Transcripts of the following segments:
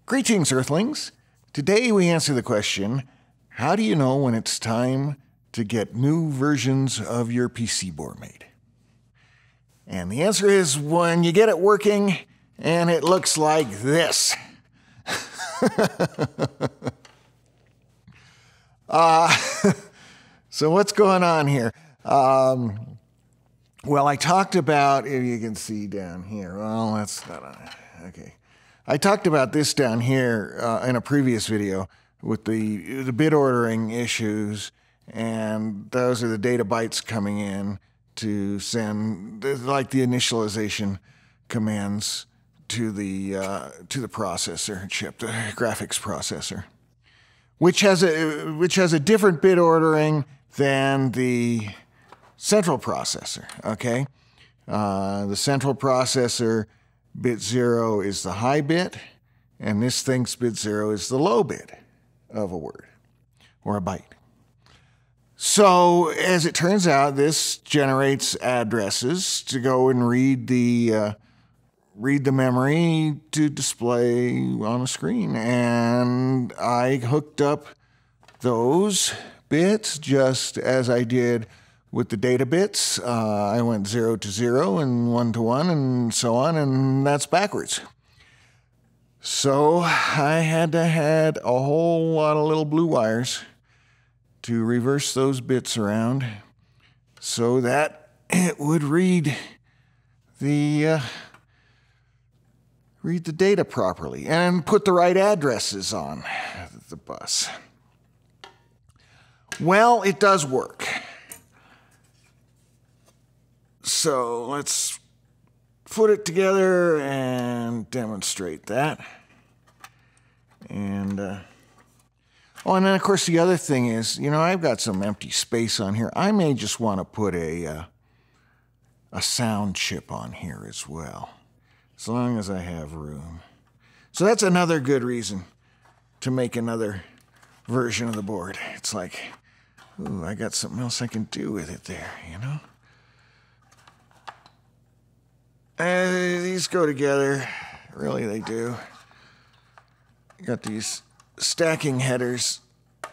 Greetings, Earthlings. Today we answer the question, how do you know when it's time to get new versions of your PC board made? And the answer is when you get it working and it looks like this. So what's going on here? Well, I talked about, if you can see down here, well, that's not on it. Okay. I talked about this down here in a previous video with the bit ordering issues, and those are the data bytes coming in to send, like the initialization commands to the processor chip, the graphics processor, which has a different bit ordering than the central processor. Okay, the central processor bit 0 is the high bit, and this thinks bit 0 is the low bit of a word or a byte. So, as it turns out, this generates addresses to go and read the memory to display on a screen. And I hooked up those bits just as I did with the data bits. I went 0 to 0 and 1 to 1 and so on, and that's backwards. So I had to add a whole lot of little blue wires to reverse those bits around so that it would read the data properly and put the right addresses on the bus. Well, it does work. So let's put it together and demonstrate that. And and then of course the other thing is, I've got some empty space on here. I may just want to put a sound chip on here as well, as long as I have room. So that's another good reason to make another version of the board. It's like, ooh, I got something else I can do with it there, These go together. Really, they do. You got these stacking headers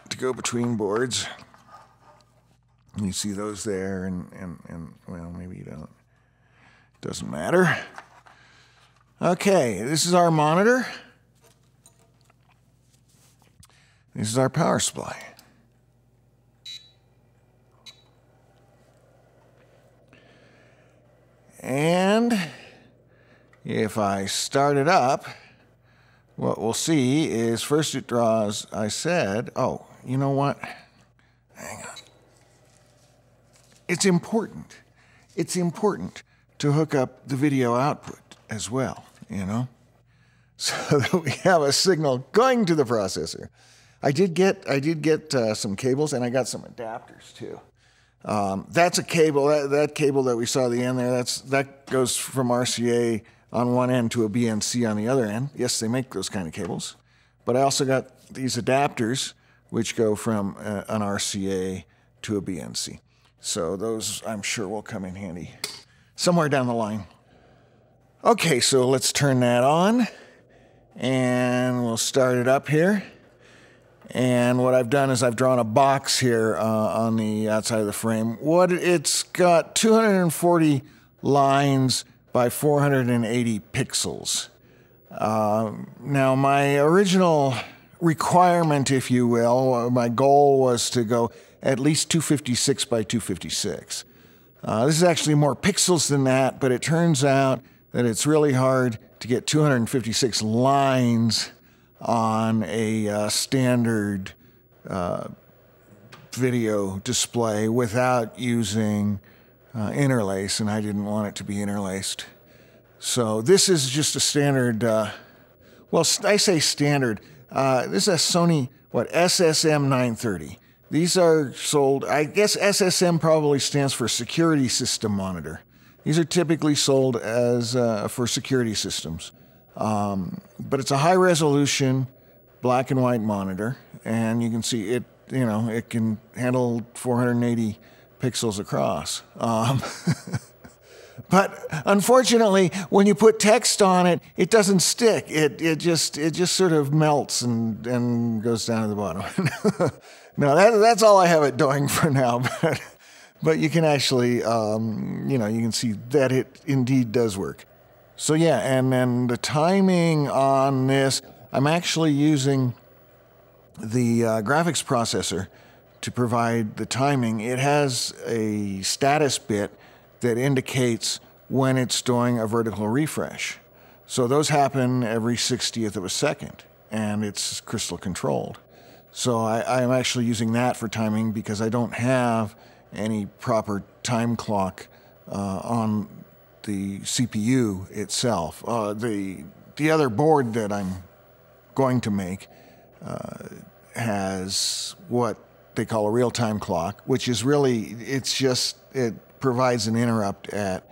to go between boards. You see those there, and well, maybe you don't. Doesn't matter. Okay, this is our monitor. This is our power supply. And if I start it up, what we'll see is first it draws, I said, oh, you know what? Hang on. It's important. It's important to hook up the video output as well, so that we have a signal going to the processor. I did get some cables, and I got some adapters too. That's a cable, that cable that we saw at the end there, that goes from RCA on one end to a BNC on the other end. Yes, they make those kind of cables. But I also got these adapters, which go from an RCA to a BNC. So those, I'm sure, will come in handy somewhere down the line. Okay, so let's turn that on, and we'll start it up here. And what I've done is I've drawn a box here on the outside of the frame. It's got 240 lines by 480 pixels. Now, my original requirement, if you will, my goal was to go at least 256 by 256. This is actually more pixels than that, but it turns out that it's really hard to get 256 lines on a standard video display without using interlace, and I didn't want it to be interlaced. So this is just a standard, well, I say standard. This is a Sony, SSM 930. These are sold, I guess SSM probably stands for Security System Monitor. These are typically sold as for security systems. But it's a high resolution black and white monitor, and you can see it, it can handle 480 pixels across. But unfortunately, when you put text on it, it doesn't stick. It just sort of melts and goes down to the bottom. No, that's all I have it doing for now. But you can actually, you can see that it indeed does work. So yeah, and then the timing on this, I'm actually using the graphics processor to provide the timing. It has a status bit that indicates when it's doing a vertical refresh. So those happen every 60th of a second, and it's crystal controlled. So I'm actually using that for timing because I don't have any proper time clock on the CPU itself. The other board that I'm going to make has what they call a real-time clock, which is really, it provides an interrupt at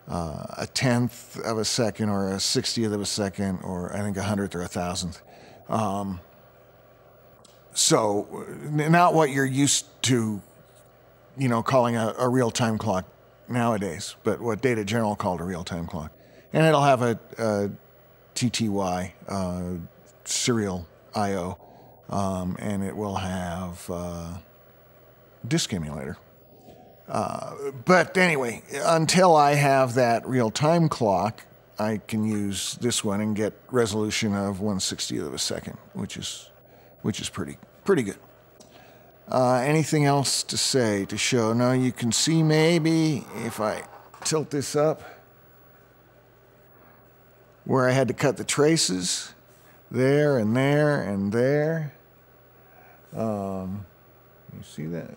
a 10th of a second or a 60th of a second, or I think a 100th or a 1000th. So not what you're used to, calling a real-time clock nowadays, but what Data General called a real-time clock. And it'll have a TTY serial I/O, and it will have disk emulator. But anyway, until I have that real-time clock, I can use this one and get resolution of 1/60th of a second, which is pretty good. Anything else to say, to show? No, you can see maybe if I tilt this up where I had to cut the traces there and there and there. You see that?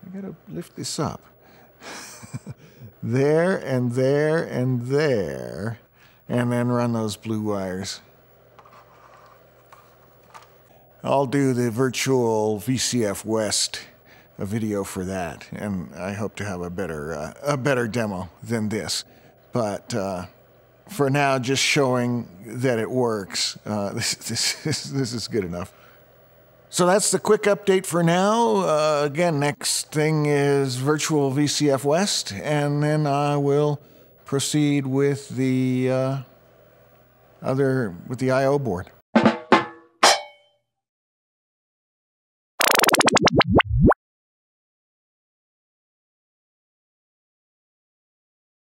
I gotta lift this up. There and there and there, and then run those blue wires. I'll do the virtual VCF West video for that, and I hope to have a better demo than this. But for now, just showing that it works, this is good enough. So that's the quick update for now. Again, next thing is virtual VCF West, and then I will proceed with the I/O board.